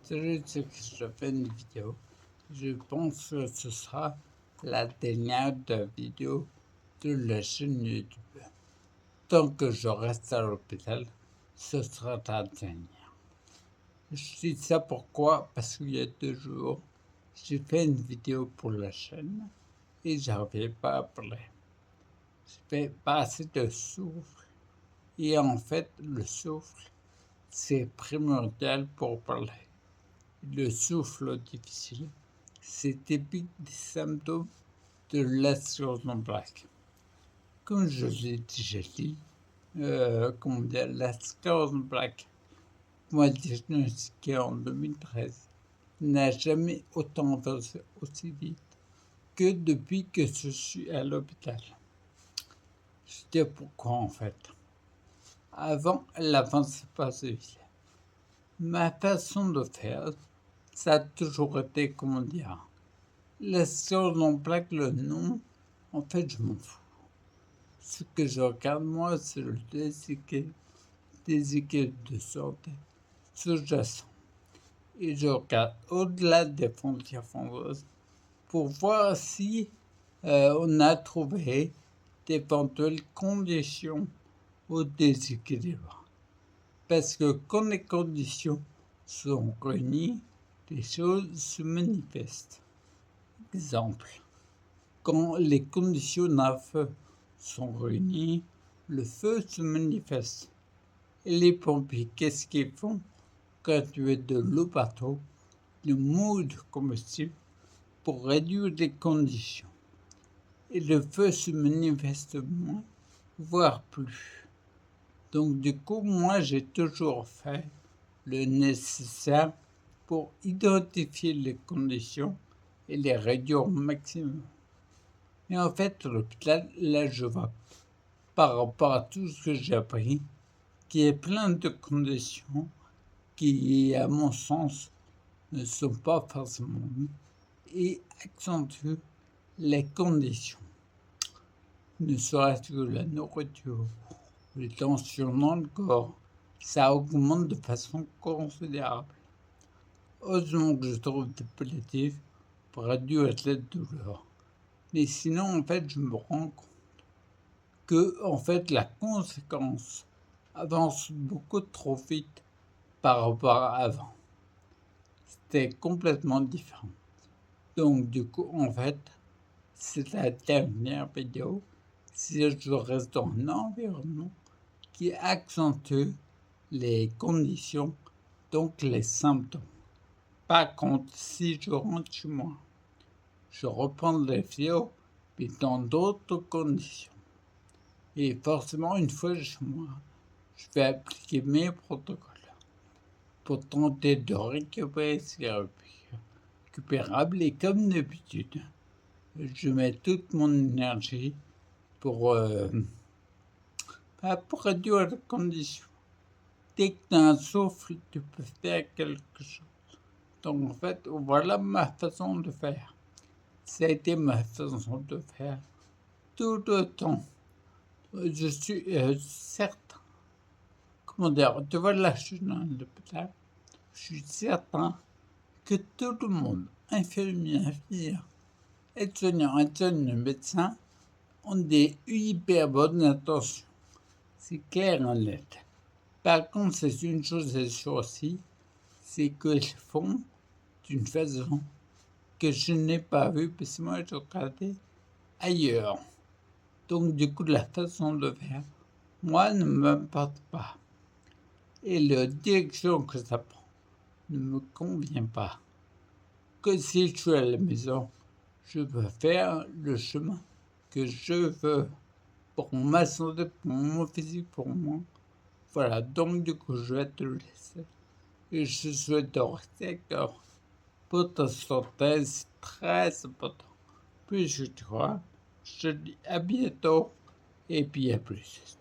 Salut, c'est que je fais une vidéo. Je pense que ce sera la dernière vidéo de la chaîne YouTube. Tant que je reste à l'hôpital, ce sera la dernière. Je dis ça pourquoi? Parce qu'il y a 2 jours, j'ai fait une vidéo pour la chaîne et j'arrivais pas à parler. J'avais pas assez de souffle. Et en fait, le souffle, c'est primordial pour parler. Le souffle difficile, c'est typique des symptômes de la sclérose en plaques. Comme je l'ai déjà dit, la sclérose en plaques, moi diagnostiquée en 2013, n'a jamais autant avancé aussi vite que depuis que je suis à l'hôpital. Je sais pourquoi en fait. Avant, elle avançait pas assez vite. Ma façon de faire, ça a toujours été, comment dire, la sclérose en plaques, le nom, en fait, je m'en fous. Ce que je regarde, moi, c'est le déséquilibre de santé sous-jacent. Et je regarde au-delà des frontières françaises pour voir si on a trouvé d'éventuelles conditions au déséquilibre. Parce que quand les conditions sont réunies, les choses se manifestent. Exemple, quand les conditions d'un feu sont réunies, le feu se manifeste. Et les pompiers, qu'est-ce qu'ils font? Quand tu es de l'eau partout, ils mouillent de combustible pour réduire les conditions. Et le feu se manifeste moins, voire plus. Donc du coup, moi, j'ai toujours fait le nécessaire pour identifier les conditions et les réduire au maximum. Mais en fait, à l'hôpital, là, je vois, par rapport à tout ce que j'ai appris, qu'il y a plein de conditions qui, à mon sens, ne sont pas forcément bonnes et accentuent les conditions. Ne serait-ce que la nourriture, les tensions dans le corps, ça augmente de façon considérable. Heureusement que je trouve des palliatifs pour réduire la douleur. Mais sinon, en fait, je me rends compte que, en fait, la conséquence avance beaucoup trop vite par rapport à avant. C'était complètement différent. Donc, du coup, en fait, c'est la dernière vidéo. Si je reste dans un environnement qui accentue les conditions, donc les symptômes. Par contre, si je rentre chez moi, je reprends les vidéos, mais dans d'autres conditions. Et forcément, une fois chez moi, je vais appliquer mes protocoles pour tenter de récupérer ce qui est récupérable. Et comme d'habitude, je mets toute mon énergie pour réduire les conditions. Dès que tu as un souffle, tu peux faire quelque chose. Donc en fait, voilà ma façon de faire. Ça a été ma façon de faire tout le temps. Je suis certain. Comment dire? Tu vois, là, je suis dans l'hôpital. Je suis certain que tout le monde, infirmiers, infirmières, aides-soignants, aides-soignants, médecins, ont des hyper bonnes intentions. C'est clair et net. Par contre, c'est une chose est sûre aussi, c'est qu'ils font d'une façon que je n'ai pas vue, parce que moi, je regardais ailleurs. Donc, du coup, la façon de faire, moi, ne m'importe pas. Et la direction que ça prend ne me convient pas. Que si je suis à la maison, je veux faire le chemin que je veux pour ma santé, pour mon physique, pour moi. Voilà, donc du coup, je vais te laisser. Et je souhaite te rester d'accord. Pour ta santé, c'est très important. Puis je te crois, je te dis à bientôt et puis à plus.